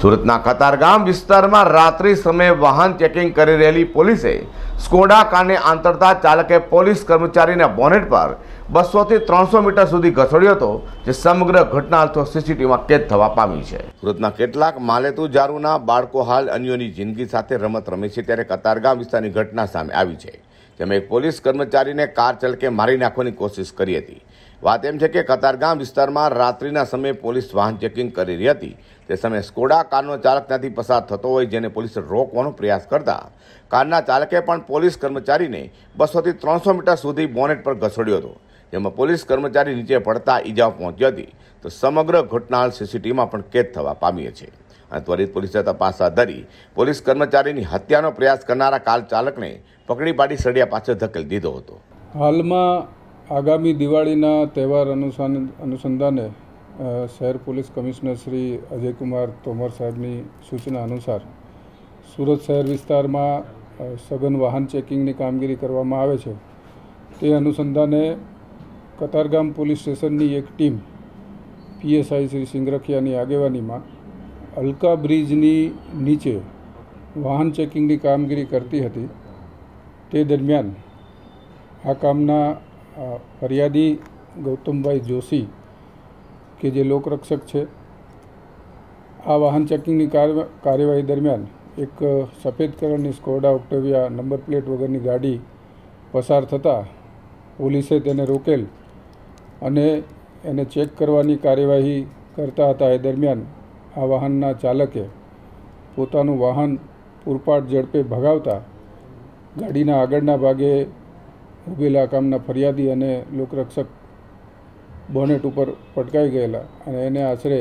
સુરતના કતારગામ વિસ્તારમાં રાત્રિ સમયે વાહન ચેકિંગ કરી રહેલી પોલીસે સ્કોડા કારને આંતરતા ચાલકે પોલીસ કર્મચારીના બોનેટ પર 200 થી 300 મીટર સુધી ઘસડ્યો હતો, જે સમગ્ર ઘટના હાલ સીસીટીવીમાં કેદ થવા પામી છે। સુરતના કેટલાક માલેતુજારોના બાળકો હાલ અન્યોની જિંદગી સાથે રમત રમે છે, ત્યારે કતારગામ વિસ્તારની ઘટના સામે આવી છે, જેમાં એક પોલીસ કર્મચારીને કાર ચાલકે મારી નાખવાની કોશિશ કરી હતી। વાત એમ છે કે કતારગામ વિસ્તારમાં રાત્રિના સમયે પોલીસ વાહન ચેકિંગ કરી રહી હતી, તે સમયે સ્કોડા કારનો ચાલક ત્યાંથી પસાર થતો હોય, જેને પોલીસે રોકવાનો પ્રયાસ કરતા કારના ચાલકે પણ પોલીસ કર્મચારીને 200 થી 300 મીટર સુધી બોનેટ પર ઘસડ્યો હતો, જેમાં પોલીસ કર્મચારી નીચે પડતા ઈજાઓ પહોંચી હતી। તો સમગ્ર ઘટના હાલ સીસીટીવીમાં પણ કેદ થવા પામી છે અને ત્વરિત પોલીસે તપાસ હાથ ધરી પોલીસ કર્મચારીની હત્યાનો પ્રયાસ કરનારા કાર ચાલકને પકડી પાડી સળિયા પાછળ ધકેલી દીધો હતો। હાલમાં આગામી દિવાળીના તહેવાર અનુસંધાને શહેર પોલીસ કમિશનર શ્રી અજયકુમાર તોમર સાહેબની સૂચના અનુસાર સુરત શહેર વિસ્તારમાં સઘન વાહન ચેકિંગની કામગીરી કરવામાં આવે છે। તે અનુસંધાને કતારગામ પોલીસ સ્ટેશનની એક ટીમ પીએસઆઈ શ્રી સિંગરખિયાની આગેવાનીમાં અલકા બ્રિજની નીચે વાહન ચેકિંગની કામગીરી કરતી હતી। તે દરમિયાન આ કામના ફરિયાદી ગૌતમભાઈ જોશી કે જે લોકરક્ષક છે, આ વાહન ચેકિંગની કાર્યવાહી દરમિયાન એક સફેદ કલરની સ્કોડા ઓક્ટેવિયા નંબર પ્લેટ વગરની ગાડી પસાર થતાં પોલીસે તેને રોકેલ અને એને ચેક કરવાની કાર્યવાહી કરતા હતા। એ દરમિયાન આ વાહનના ચાલકે પોતાનું વાહન પૂરપાટ ઝડપે ભગાવતા ગાડીના આગળના ભાગે ઉભેલા કામના ફરિયાદી અને લોકરક્ષક બોનેટ ઉપર પટકાઈ ગયેલા અને એને આશરે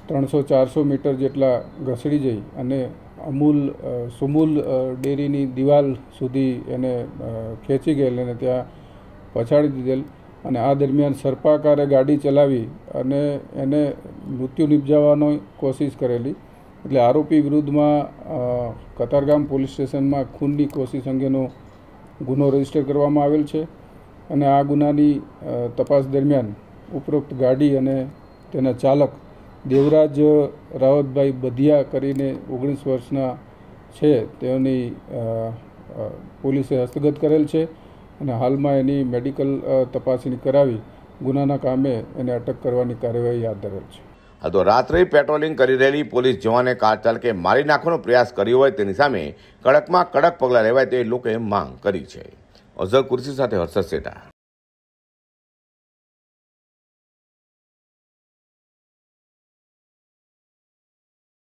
300-400 મીટર જેટલા ઘસડી જઈ અને સુમૂલ ડેરીની દિવાલ સુધી એને ખેંચી ગયેલ અને ત્યાં પછાડી દીધેલ અને આ દરમિયાન સર્પાકારે ગાડી ચલાવી અને એને મૃત્યુ નિપજાવવાનો કોશિશ કરેલી। એટલે આરોપી વિરુદ્ધમાં કતારગામ પોલીસ સ્ટેશનમાં ખૂનની કોશિશ અંગેનો ગુનો રજીસ્ટર કરવામાં આવેલ છે અને આ ગુનાની તપાસ દરમિયાન ઉપરોક્ત ગાડી અને તેના ચાલક દેવરાજ રાવતભાઈ બધિયા કરીને 19 વર્ષના છે, તેઓની પોલીસે હસ્તગત કરેલ છે અને હાલમાં એની મેડિકલ તપાસણી કરાવી ગુનાના કામે એને અટક કરવાની કાર્યવાહી હાથ ધરેલ છે। આ તો રાત્રે પેટ્રોલિંગ કરી રહેલી પોલીસ જવાને કાર ચાલકે મારી નાખવાનો પ્રયાસ કર્યો હોય તેની સામે કડકમાં કડક પગલાં લેવાય તે લોકોએ માંગ કરી છે। અઝર કુર્સી સાથે હર્ષદ સેઠા।